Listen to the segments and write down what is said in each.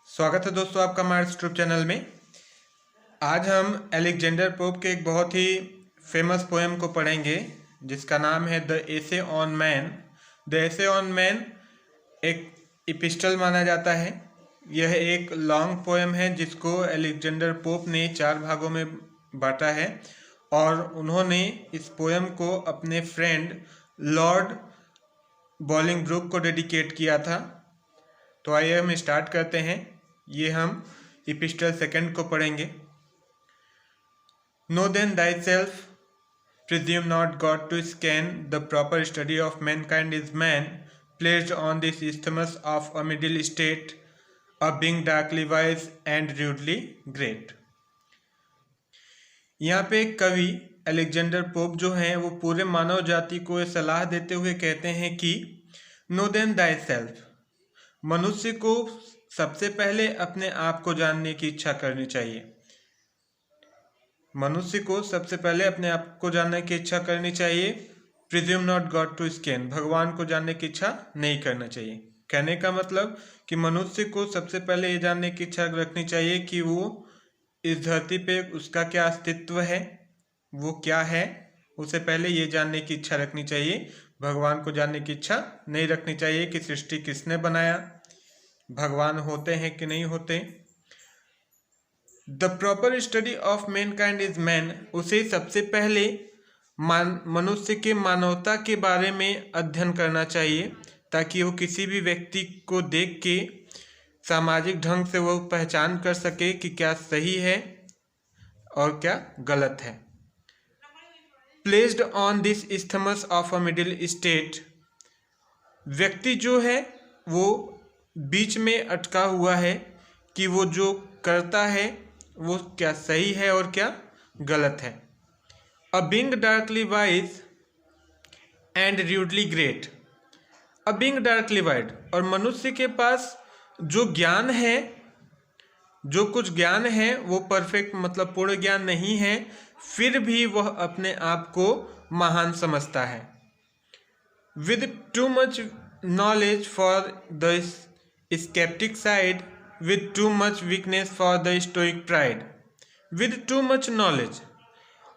स्वागत है दोस्तों आपका हमारे यूट्यूब चैनल में। आज हम अलेक्जेंडर पोप के एक बहुत ही फेमस पोएम को पढ़ेंगे जिसका नाम है the essay on man. The essay on man एक इपिस्टल माना जाता है। यह एक लॉन्ग पोएम है जिसको अलेक्जेंडर पोप ने 4 भागों में बांटा है और उन्होंने इस पोएम को अपने फ्रेंड लॉर्ड बॉलिंगब्रुक को डेडिकेट किया था। तो आइए हम स्टार्ट करते हैं। ये हम इपिस्टल सेकंड को पढ़ेंगे। Know then thyself, presume not God to scan, the proper study of mankind is man, placed on this isthmus of a middle state, a being darkly wise and rudely great। यहाँ पे कवि Alexander pope जो हैं वो पूरे मानव जाति को सलाह देते हुए कहते हैं कि नो देन thyself, मनुष्य को सबसे पहले अपने आप को जानने की इच्छा करनी चाहिए। मनुष्य को सबसे पहले अपने आप को जानने की इच्छा करनी चाहिए। Presume not God to scan, भगवान को जानने की इच्छा नहीं करना चाहिए। कहने का मतलब कि मनुष्य को सबसे पहले ये जानने की इच्छा रखनी चाहिए कि वो इस धरती पे उसका क्या अस्तित्व है, वो क्या है, उसे पहले ये जानने की इच्छा रखनी चाहिए। भगवान को जानने की इच्छा नहीं रखनी चाहिए कि सृष्टि किसने बनाया, भगवान होते हैं कि नहीं होते। The proper study of Mankind is man, उसे सबसे पहले मनुष्य के मानवता के बारे में अध्ययन करना चाहिए ताकि वो किसी भी व्यक्ति को देख के सामाजिक ढंग से वो पहचान कर सके कि क्या सही है और क्या गलत है। Placed on this isthmus of a middle state, व्यक्ति जो है वो बीच में अटका हुआ है कि वो जो करता है वो क्या सही है और क्या गलत है। A being darkly wise and rudely great, a being darkly wise, और मनुष्य के पास जो ज्ञान है, जो कुछ ज्ञान है वो परफेक्ट मतलब पूर्ण ज्ञान नहीं है, फिर भी वह अपने आप को महान समझता है। With too much knowledge for the skeptic side, with too much weakness for the stoic pride। with too much knowledge,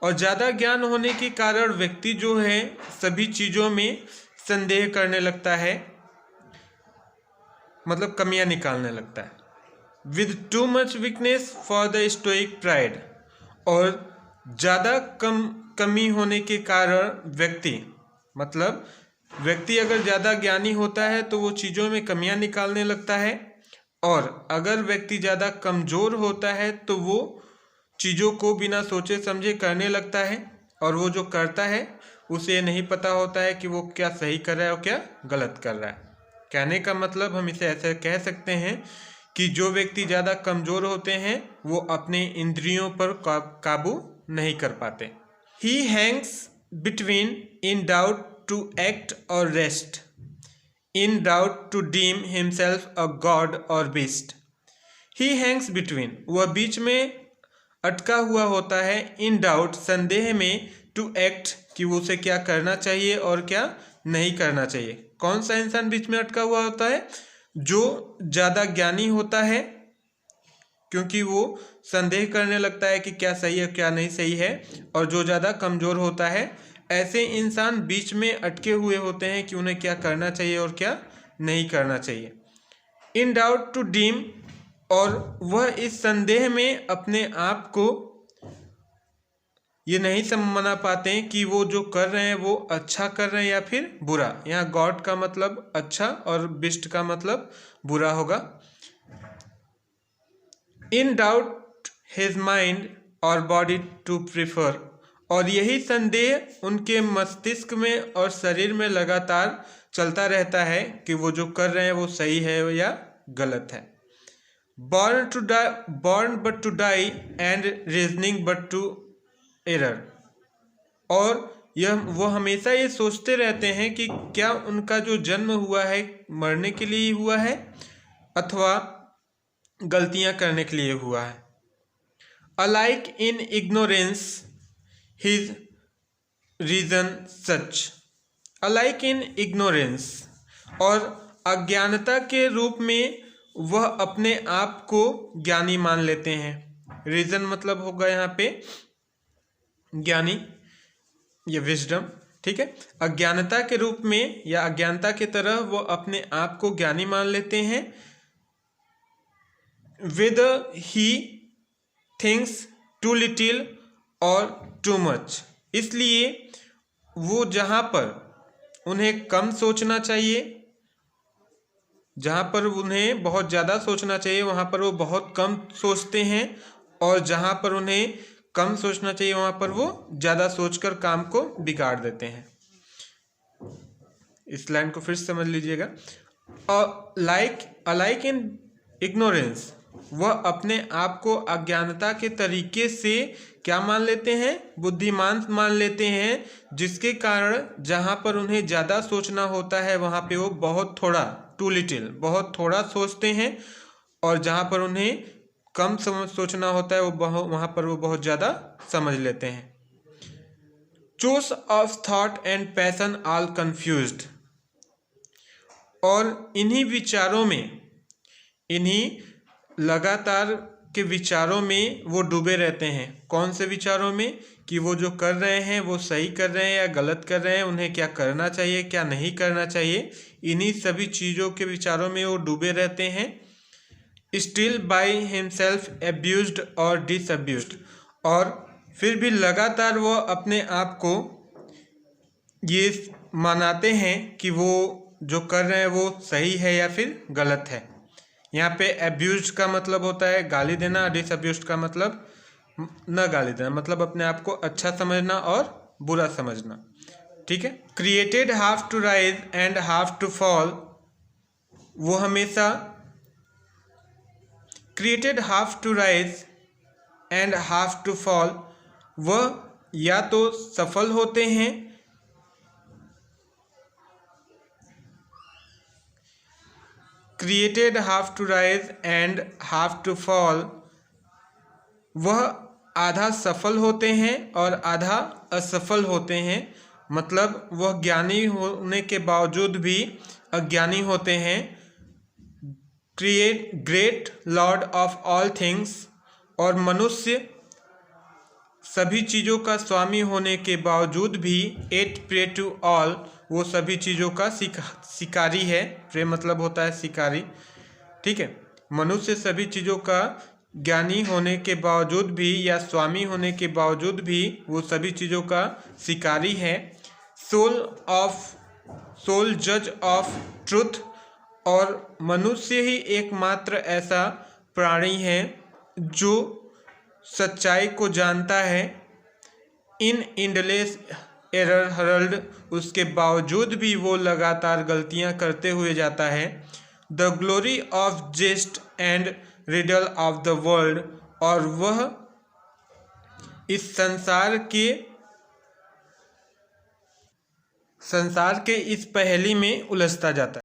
और ज़्यादा ज्ञान होने के कारण व्यक्ति जो है सभी चीज़ों में संदेह करने लगता है, मतलब कमियां निकालने लगता है। with too much weakness for the stoic pride, और ज़्यादा कमी होने के कारण व्यक्ति अगर ज़्यादा ज्ञानी होता है तो वो चीज़ों में कमियां निकालने लगता है, और अगर व्यक्ति ज़्यादा कमज़ोर होता है तो वो चीज़ों को बिना सोचे समझे करने लगता है, और वो जो करता है उसे नहीं पता होता है कि वो क्या सही कर रहा है और क्या गलत कर रहा है। कहने का मतलब हम इसे ऐसे कह सकते हैं कि जो व्यक्ति ज़्यादा कमज़ोर होते हैं वो अपने इंद्रियों पर काबू नहीं कर पाते। ही Hanks between in doubt to act or rest, in doubt to deem himself a god or beast। he hangs between, वह बीच में अटका हुआ होता है। in doubt, संदेह में, to act, कि वो उसे क्या करना चाहिए और क्या नहीं करना चाहिए। कौन सा इंसान बीच में अटका हुआ होता है? जो ज़्यादा ज्ञानी होता है, क्योंकि वो संदेह करने लगता है कि क्या सही है क्या नहीं सही है, और जो ज़्यादा कमज़ोर होता है, ऐसे इंसान बीच में अटके हुए होते हैं कि उन्हें क्या करना चाहिए और क्या नहीं करना चाहिए। इन डाउट टू डीम, और वह इस संदेह में अपने आप को ये नहीं समझ पाते कि वो जो कर रहे हैं वो अच्छा कर रहे हैं या फिर बुरा। यहाँ गॉड का मतलब अच्छा और बिस्ट का मतलब बुरा होगा। इन डाउट हिज माइंड और बॉडी टू प्रिफर, और यही संदेह उनके मस्तिष्क में और शरीर में लगातार चलता रहता है कि वो जो कर रहे हैं वो सही है या गलत है। Born but to die and reasoning but to err, और वो हमेशा ये सोचते रहते हैं कि क्या उनका जो जन्म हुआ है मरने के लिए हुआ है अथवा गलतियां करने के लिए हुआ है। Alike in ignorance his reason such, alike in ignorance, और अज्ञानता के रूप में वह अपने आप को ज्ञानी मान लेते हैं। रीजन मतलब होगा यहाँ पे ज्ञानी या विजडम, ठीक है। अज्ञानता के रूप में या अज्ञानता की तरह वो अपने आप को ज्ञानी मान लेते हैं। whether he thinks too little और too much, इसलिए वो जहाँ पर उन्हें कम सोचना चाहिए, जहाँ पर उन्हें बहुत ज़्यादा सोचना चाहिए वहाँ पर वो बहुत कम सोचते हैं, और जहाँ पर उन्हें कम सोचना चाहिए वहाँ पर वो ज़्यादा सोचकर काम को बिगाड़ देते हैं। इस लाइन को फिर समझ लीजिएगा। अलाइक इन इग्नोरेंस, वह अपने आप को अज्ञानता के तरीके से क्या मान लेते हैं, बुद्धिमान मान लेते हैं, जिसके कारण जहाँ पर उन्हें ज़्यादा सोचना होता है वहाँ पे वो बहुत थोड़ा, टू लिटिल, बहुत थोड़ा सोचते हैं, और जहाँ पर उन्हें कम सोचना होता है वो वहाँ पर वो बहुत ज़्यादा समझ लेते हैं। Chores of thought and passion all confused, और इन्हीं विचारों में, इन्हीं लगातार के विचारों में वो डूबे रहते हैं। कौन से विचारों में, कि वो जो कर रहे हैं वो सही कर रहे हैं या गलत कर रहे हैं, उन्हें क्या करना चाहिए क्या नहीं करना चाहिए, इन्हीं सभी चीज़ों के विचारों में वो डूबे रहते हैं। स्टिल बाय हिमसेल्फ एब्यूज्ड और डिसअब्यूज्ड, और फिर भी लगातार वो अपने आप को ये मनाते हैं कि वो जो कर रहे हैं वो सही है या फिर गलत है। यहाँ पे एब्यूज का मतलब होता है गाली देना, डिसअब्यूज का मतलब न गाली देना, मतलब अपने आप को अच्छा समझना और बुरा समझना, ठीक है। Created half to rise and half to fall, वो हमेशा created half to rise and half to fall, वह या तो सफल होते हैं, created half to rise and half to fall, वह आधा सफल होते हैं और आधा असफल होते हैं, मतलब वह ज्ञानी होने के बावजूद भी अज्ञानी होते हैं। Create great Lord of all things, और मनुष्य सभी चीज़ों का स्वामी होने के बावजूद भी एट प्रे टू ऑल, वो सभी चीज़ों का शिकारी है। प्रे मतलब होता है शिकारी, ठीक है। मनुष्य सभी चीज़ों का ज्ञानी होने के बावजूद भी या स्वामी होने के बावजूद भी वो सभी चीज़ों का शिकारी है। सोल जज ऑफ ट्रुथ, और मनुष्य ही एकमात्र ऐसा प्राणी है जो सच्चाई को जानता है। इन इंडलेस एरर हर्ल्ड, उसके बावजूद भी वो लगातार गलतियां करते हुए जाता है। The glory of jest and riddle of the world, और वह इस संसार के इस पहेली में उलझता जाता है।